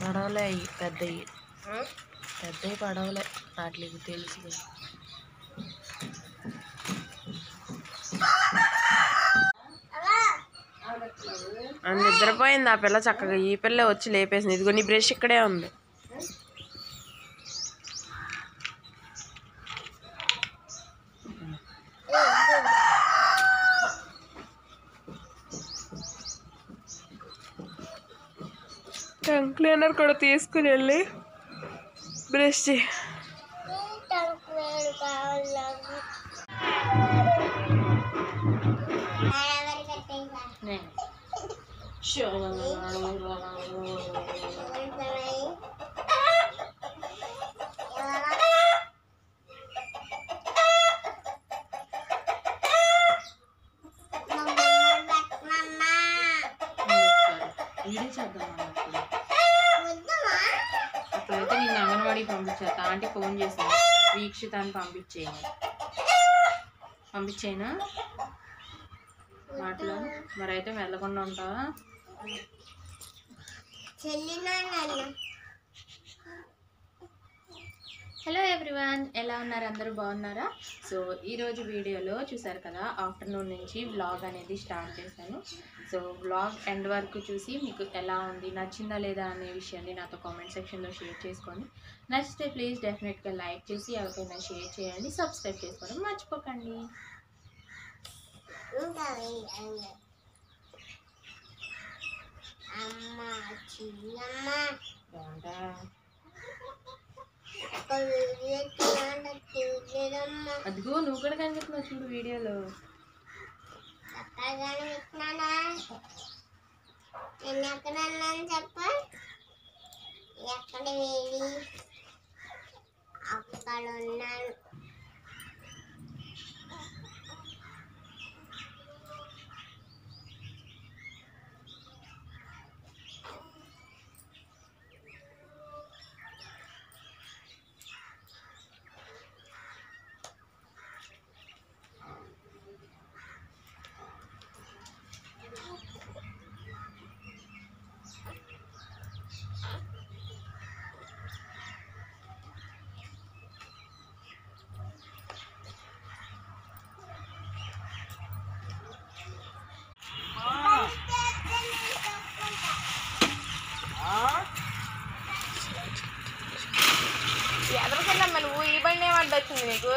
పడవలే అయ్యి పెద్దవి పెద్దవి పడవలే వాటికి తెలుసు. నిద్రపోయింది ఆ పిల్ల చక్కగా. ఈ పిల్ల వచ్చి లేపేసింది. ఇదిగో నీ బ్రష్ ఇక్కడే ఉంది. టంగ్ క్లీనర్ కూడా తీసుకుని వెళ్ళి బ్రష్ చేయి. అప్పుడైతే నేను అంగన్వాడికి పంపించా. ఆంటీ ఫోన్ చేసింది, వీక్షితాన్ని పంపించేనా మాటలు. మరి అయితే వెళ్ళకుండా ఉంటావా? హలో ఎవ్రీవన్, ఎలా ఉన్నారు? అందరూ బాగున్నారా? సో ఈరోజు వీడియోలో చూసారు కదా, ఆఫ్టర్నూన్ నుంచి వ్లాగ్ అనేది స్టార్ట్ చేశాను. సో వ్లాగ్ ఎండ్ వరకు చూసి మీకు ఎలా ఉంది, నచ్చిందా లేదా అనే విషయాన్ని నాతో కామెంట్ సెక్షన్లో షేర్ చేసుకోండి. నచ్చితే ప్లీజ్ డెఫినెట్గా లైక్ చేసి ఎవరికైనా షేర్ చేయండి. సబ్స్క్రైబ్ చేసుకోవడం మర్చిపోకండి. అదిగో నువ్వు కూడా కనిపిస్తున్నావు చూడు వీడియోలో. చెప్ప ఎక్కడ అక్కడ ఉన్నాను. ఎదరికెళ్ళమ్మా నువ్వు. ఈ బండి ఏమంట వచ్చింది నీకు?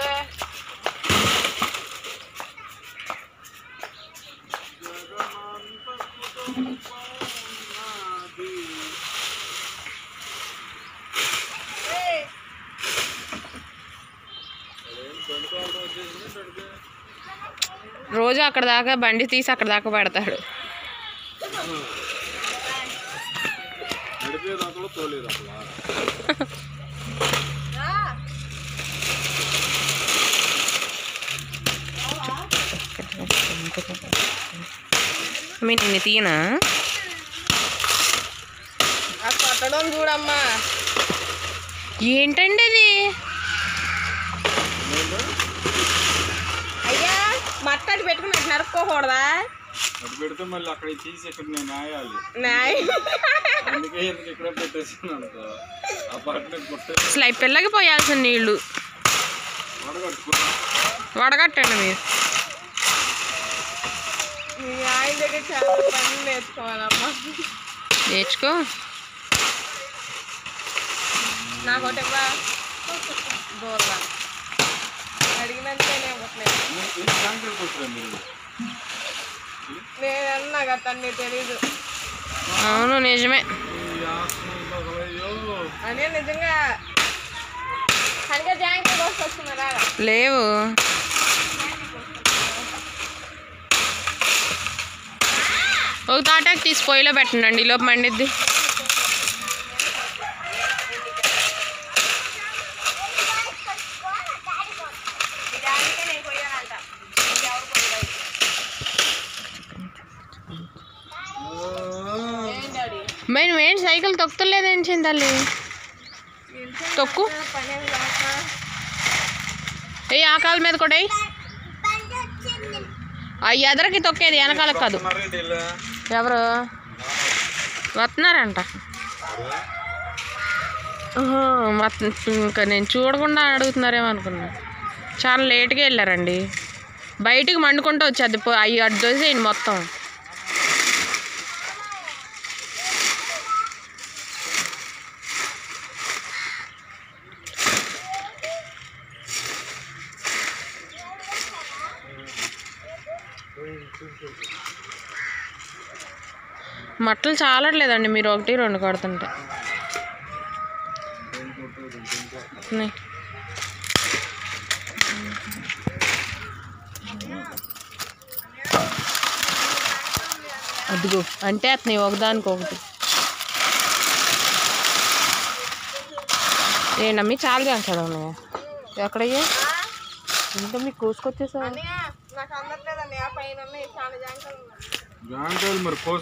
రోజు అక్కడ దాకా బండి తీసి అక్కడ దాకా పెడతాడు. నిన్ను తీయనా? కొట్టడం చూడమ్మా. ఏంటండి అది? అయ్యా మట్టడి పెట్టుకుని నరుక్కోకూడదా? అటు పెడితే మళ్ళీ అక్కడ తీసి ఇక్కడ నేను నాయాలి. అందుకే ఇక్కడ పెట్టేసాను. అసలు అవి పిల్లకి పోయాల్సిన నీళ్ళు వడగట్టండి మీరు. ఆయన దగ్గర చాలా పనులు నేర్చుకోవాలమ్మా. నేర్చుకో. నాకోటి దూరం అడిగినంతనే ఇవ్వట్లేదు. నేనన్నా కదా నీకు తెలీదు. అవును నిజమే. అనే నిజంగా కనుక జాంకి కోసం వస్తున్నారా? లేవు. ఒక తాటాకు తీసి పొయ్యిలో పెట్టండి, ఈలోపు మండిద్ది. మరి నువ్వేం సైకిల్ తొక్కుతలేదేంటి తల్లి? తొక్కు. ఏ ఆ కాలు మీద కూడా అవి ఎదరికి తొక్కేది వెనకాలకు కాదు. ఎవరు వస్తున్నారంట? ఇంకా నేను చూడకుండా అడుగుతున్నారేమో అనుకున్నా. చాలా లేట్గా వెళ్ళారండి. బయటికి మండుకుంటూ వచ్చేది. అవి అడ్డు దోసేయండి మొత్తం. మట్టలు చాలట్లేదండి మీరు 1, 2 కొడుతుంటే. అదిగో అంటే అతని ఒకదానికొకటి. ఏంటమ్మి చాలా జాంకాయలు ఉన్నాయా? ఎక్కడయ్యా? ఇంకా మీకు కోసుకొచ్చేసా? జాంకాయలు మరి